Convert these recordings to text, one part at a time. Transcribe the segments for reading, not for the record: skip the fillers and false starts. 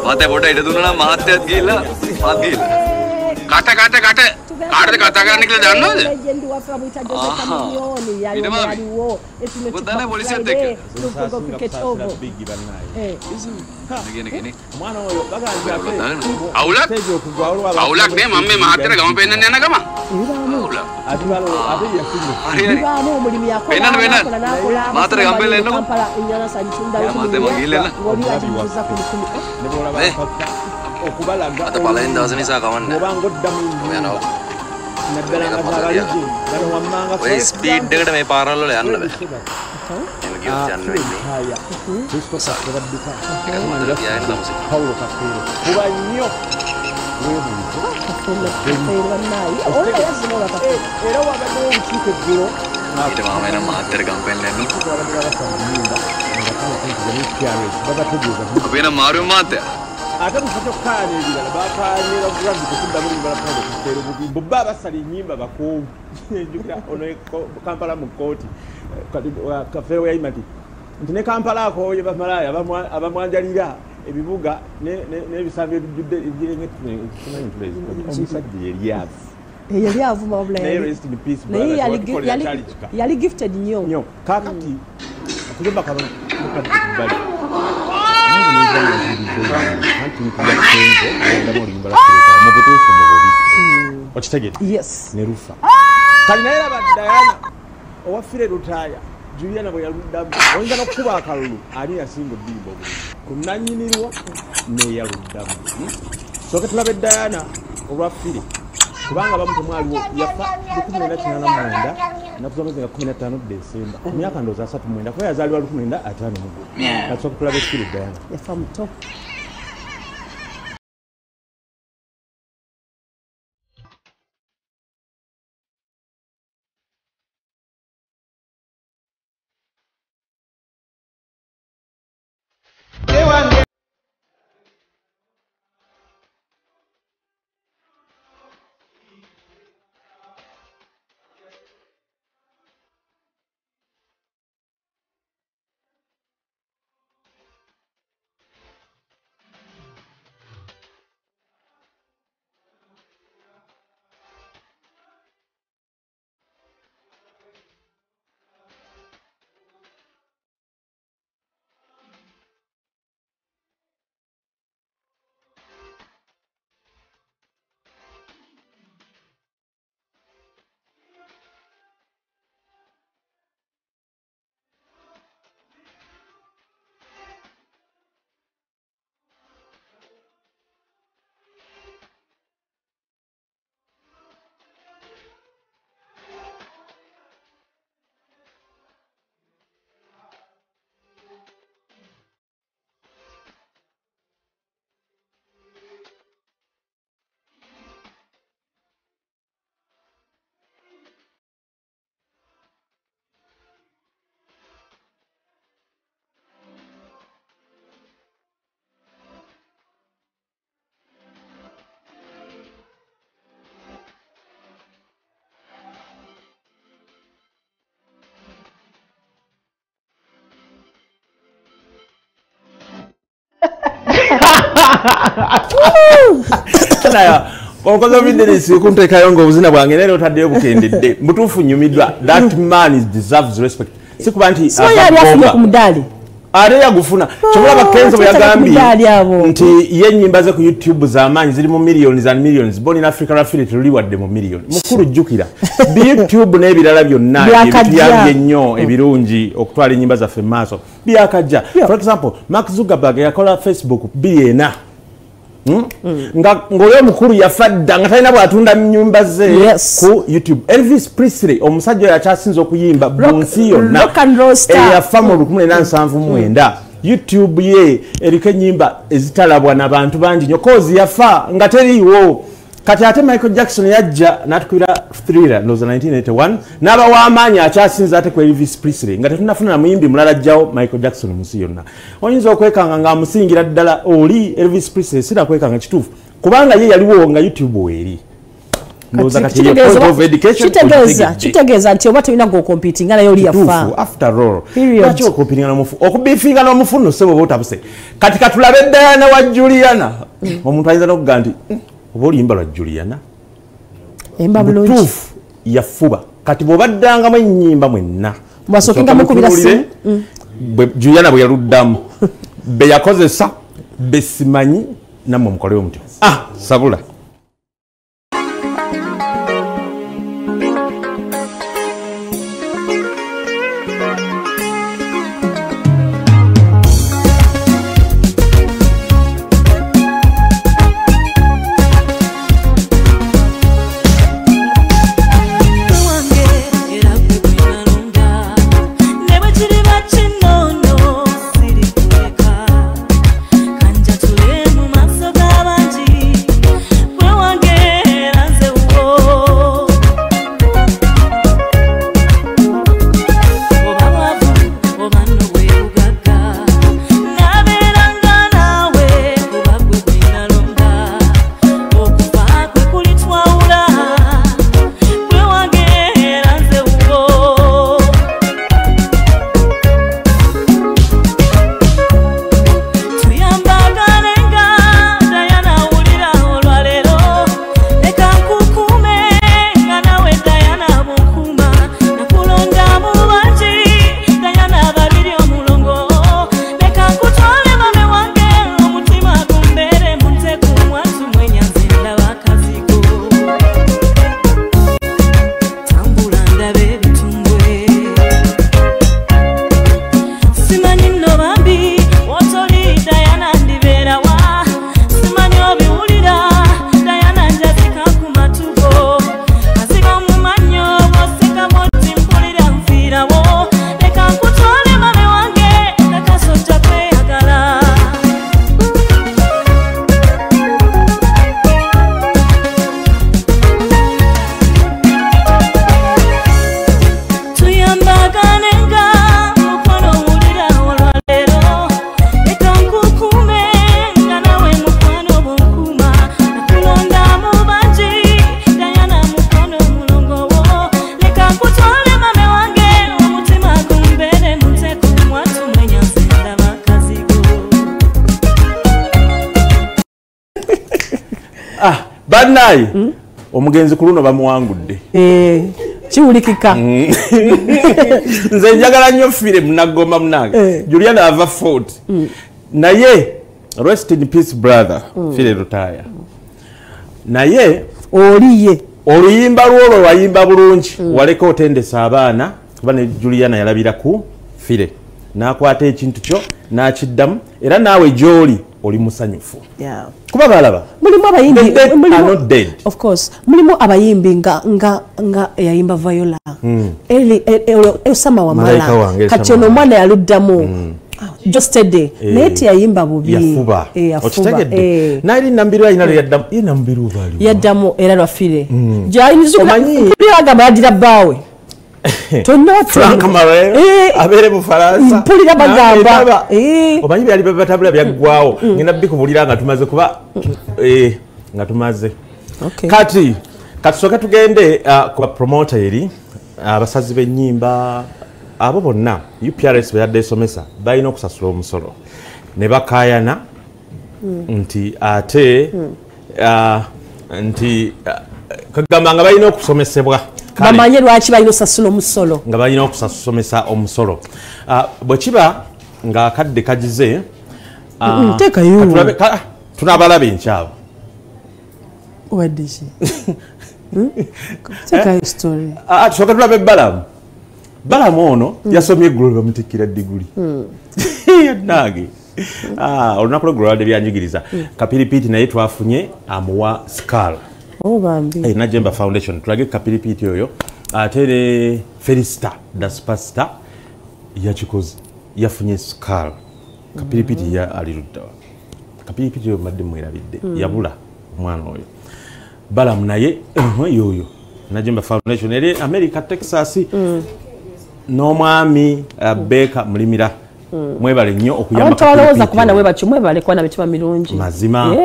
Mate boda ida dunna mahathyath gilla maat gilla kata කාටද කතා කරන්න කියලා දන්නවද? බුදලා පොලිසියත් එක්ක. අවුලක් නේ මම මේ මහත්තයාට ගම පෙන්නන්න යන ගම. පෙන්නන්න මහත්තයාට ගම පෙන්නන්න එන්නකො. මහත්තයා මම ගිහිල්ලා අත පළවෙනි දවසේ නිසා කවන්න. යනවා. ඔය ස්පීඩ් එකට මේ පාරවල් වල යන්න බෑ. එහෙම කියොත් යන්න වෙන්නේ. ඊට මාම එනම් මහත්තයාට ගම් පෙන්නන්න යන්න. අපි එනම් මාරු මහත්තයා. Ada mfotokani bila bakani la kurangi kukunda muri barapado kutero bubaba sali nyimba bako njukira ono Kampala mukoti cafe ya imati ntine Kampala ko ye bamalaya abamwanjalira ebibuga ne bisambe bijudde ibire ngetune omusajja Eliavu mabla yali gifted nyo kakati kulimba kabana bali Yes. Nerufa. Kalinaira badayana owafire rutaya Juliana bwe yaluddamu oyinza n'okukuba akalulu ani yasinga ddimbo kunanyinirwa ne yaluddamu soke tulabe Diana olwafire kubanga bamu temwaliwo yafa 1989 nakuzomezenga 15 Desemba emyaka ndowooza 39 kuba yazaalibwa 1955 nasooka tulabe Fire Diana yafa muto. Naya okozo bidde kunteka yongo buzina bwange nero tadde bukendedde mutufu nyumidwa that man deserves respect sikuba nti kumudali are yagufuna chobola bakenzo byagambi nti ye nyimba ze ku YouTube z'amanyi ziri mu millions and millions born in Africa affiliate liwadde mu million mukuru jukira YouTube n'ebirala byonna ebyabye nnyo ebirungi okutwala nyimba za femaso byakajja for example Mark Zuckerberg yakola Facebook biena ngole mukuru yafadda nga talina bwatunda nyumba ze ku YouTube. Elvis Presley omusajja yakyasinza okuyimba bunsi yonna eyafa mu 1979 YouTube ye eriko ennyimba ezitalabwa n'abantu bangi nnyo kozi yafa nga teriiwo kati ate Michael Jackson yajja n'atukubira Thriller noza 1981 n'aba w'amaanyi akyasinza ate ku Elvis Presley nga tetunafuna muyimbi mulala ajjawo Michael Jackson munsi yonna. Oyinza okwekanga ng'amusingira ddala oli Elvis Presley sira kwekanga kituufu kubanga ye yaliwo nga YouTube weeri ndoza kati ya point of education kitegeeza nti oba tulina go competing nga nayo liyafa after all nacho competing na mufu okubifinga na mufu no sebo botabuse kati katulabe Diana wa Juliana omuntu ayinza n'okugamba nti oba oliyimba lwa Juliana emba bulungi yafuba kati bw'obaddangamu ennyimba mwenna mwasokenga mukubira simu Juliana bwe yaluddamu be yakozesa besimanyi namwe mukolewo mutyo sabula Badnayi omugenzi kuluno bamuwangudde kiwulikika nze njagala nnyo fire munagomba munange Juliana ava fort naye rest in peace brother fire rutaya naye oliye oluyimba lwolwo wayimba bulungi waleka otendesa abaana kuba ne Juliana yalabira ku fire n'akwata ekintu kyo n'akiddamu era naawe gy'oli oli musanyufu kuba balaba mulimu abayimbi of course mulimu abayimbi nga yayimba Viola Osama Wamala kati ono omwana yaluddamu just a day naye yayimba bubi yafuba okitegedde naali nambiro ayinalo yaddamu ye nambiro bali yaddamu era lwafire gyayinizagamba yadira bbaawe Frank Marel abere mu Faransa mpulira bagamba omanyi byali batabula byaggwawo ngenda bikubulira nga tumaze kuba nga tumaze kati soka tugende ku promoter eri abasazi b'ennyimba abo bonna UPRS bayadde esomesa balina okusasula omusolo ne bakayana nti ate nti kagamba nga balina okusomesebwa bamanye lwaki balina osasula omusolo nga balina okusasomesa omusolo bwe kiba nga akadde kagize tunabalaba enkyabo tusoka tulabe balamu ono yasomye eggulu bamutikkira diguli yannange olunaku lweggulu lwadde byanjigiriza kapiripiti naye twafunye amuwa skala Najemba Foundation tulage kapiripiti oyo ate ne Felista Daspasta yakikoze yafunye skala kapiripiti ya aliruddawa kapiripiti oyo madde mwerabidde yabula omwana oyo balamu naye yoyo Najemba Foundation eri America Texas n'omwami Beka Mulimira mwebale nnyo okuyamba abantu balowooza kubana we bakyo mwebale kwana bitima mirungi mazima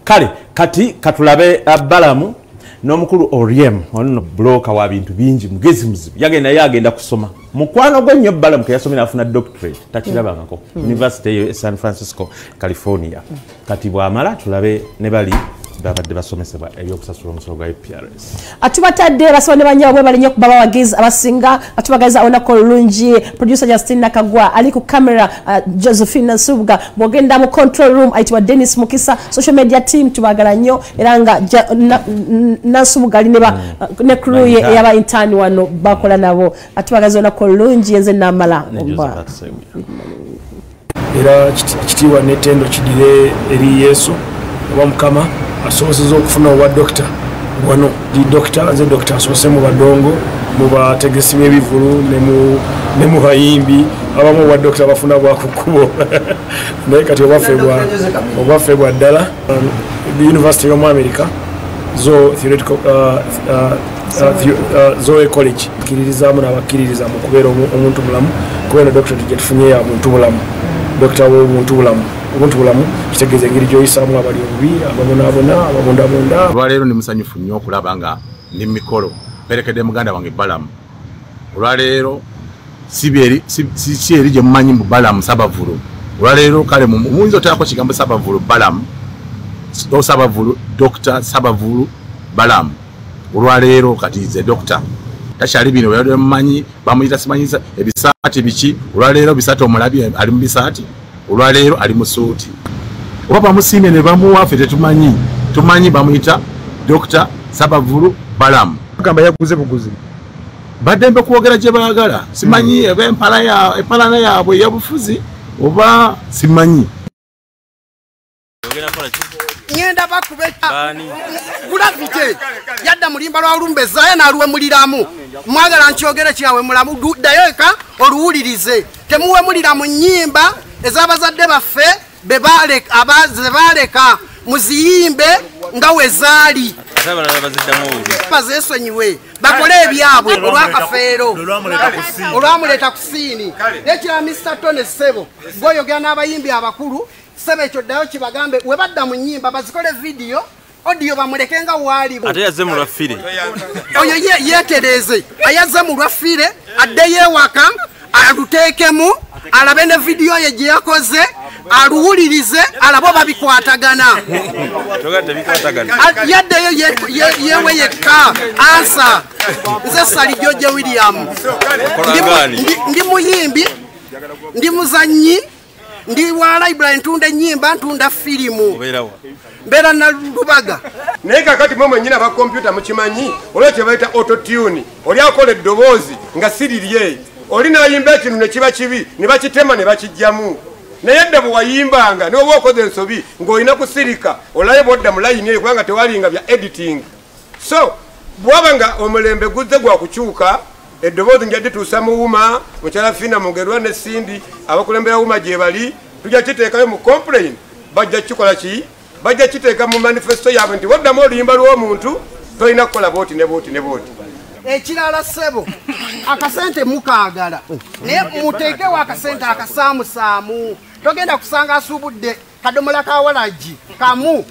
kale kati katulabe balamu n'omukulu Oriem ono bloka wa bintu bingi mugezi muzibu yagenda kusoma mukwano gwe nnyo Balaam ke yasomera afuna doctorate takirabangako University of San Francisco California kati bw'amala tulabe ne bali babadde basomesebwa ebyokusasula omusolo gwa APRS atubatadde basone banyaabwe balinye kuba bawagizi abasinga atubagaza onako lungi producer Justin Nakagwa ali ku camera Josephine Subga bogenda mu control room aitwa Dennis Mukisa social media team tubagala nnyo era nga Nasubga ali ne crew ye yaba intern wano bakola nabo atubagaza onako lungi yenze namala era kitiwa netendo kidire eri Yesu oba Mukama asobozeza okufuna owa doctor wano di doctor nze doctor asose mu badongo mu bategesi b'ebivulu ne mu bayimbi abamu owa doctor bafuna bwakukubo naye kati obwaffe ddala the University of America theoretical Zoe College kiririzamu n'abakkiririza mu kubeera omuntu bulamu kubeera doctor gye tufunye ya muntu bulamu doctor w'omuntu bulamu omuntu bulamu kitegeeza engeri gy'oyisaamu abali obubi ababonaabona ababondabonda. Olwaleero ndi musanyufu nnyo okulaba nga ndi mikolo perekedde muganda wange Balaam. Olwaleero si eri gye mumanyi mu Balaam Sabavulu. Olwaleero kale muyinza oteekako kigambo Sabavulu Balaam Sabavulu Dr. Sabavulu Balaam. Olwaleero kati nze Dr. Takyali bino olwaleero mumanyi bamuyita simanyisa ebisaati biki olwaleero bisaati omulabye ali mu bisaati olwaleero ali mu suuti oba bamusiimye ne bamuwa ffe tumanyi bamuyita Dr. Sabavulu Balaam agamba yaguze buguzi badde mbe kwogera gye baagala simanyi empalana yaabwe yabufuzi oba simanyi ngenda bakubeta gulavite yadda mulimba lwa lumbeza ya naluwe muliramu mwagala nkyogere kyawe mulamu ddayo eka oluwulirize temuwe muliramu nnyimba ez'abazadde baffe baleka muziyimbe nga wezaali bazesonyiwe bakole ebyabwe olwakafeero olwamuleta ku siini nekira Mr. Tony Sebo gwoyogera n'abayimbi abakulu sebe ekyo ddayo kibagambe we badda mu nnyimba bazikole video audio bamuleke nga waalibo ate yazze mu lwafire oyo yeetereze ayazze mu lwafire addeyo ewaka aluteekemu alabe ne video ye gye yakoze aluwulirize alabo babikwatagana yaddeyo yewe yekka ansa nze Sali George William ndi muyimbi ndi muzanyi ndi wa library ntunda nyimba ntunda filimu mbera na Lubaga naye kakati mwe mwenyina ba computer mukimanyi olwekye bayita auto tune oli akola eddoboozi nga sirirye oli nayimba ekintu ne kiba kibi ne bakitema ne bakijjamu naye dda bwe wayimbanga ne oba okoze ensobi ng'olina kusirika olaye bodda mu layini eyo kubanga tewalinga bya editing so bwaba nga omulembe guzze gwa kukyuka eddoboozi njadde tuusa muwuma mukyala Fina Mugerwa ne Sindi abakulembera wuma gye bali tujja kiteekayo mu complain bajja kikola ki bajja kiteeka mu manifesto yaabwe nti waddamu oluyimba lw'omuntu tolina kukola booti ne booti ne booti ekirala ssebo akasente mukaagala naye muteekewo akasente akasaamusaamu togenda kusanga asuubudde kadomola ka walagi kamu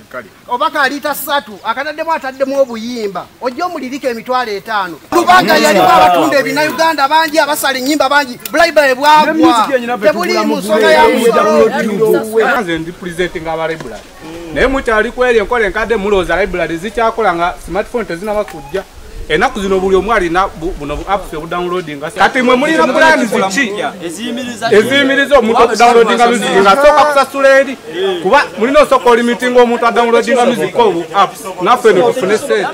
oba ka liita 3 akataddemu ataddemu obuyimba ojja omulirika $5,000 Lubaga yalimu abatunda ebinnauganda bangi abasala ennyimba bangi bulayibale bwagwa tebuli mu nsonga ya nze ndi presenting aba library naye mukyali kweri enkola enkadde mulooza library zikyakola nga smartphone tezinaba kujja enaku zino buli omu alina buno apps obudownloadinga kati mwe mulina plani ziki eziyimiriza omuntu okudownloadinga music nga sooka kusasula eri kuba mulina osooka olimitinga omuntu adownloadinga music obu apps naffe ne tufune sente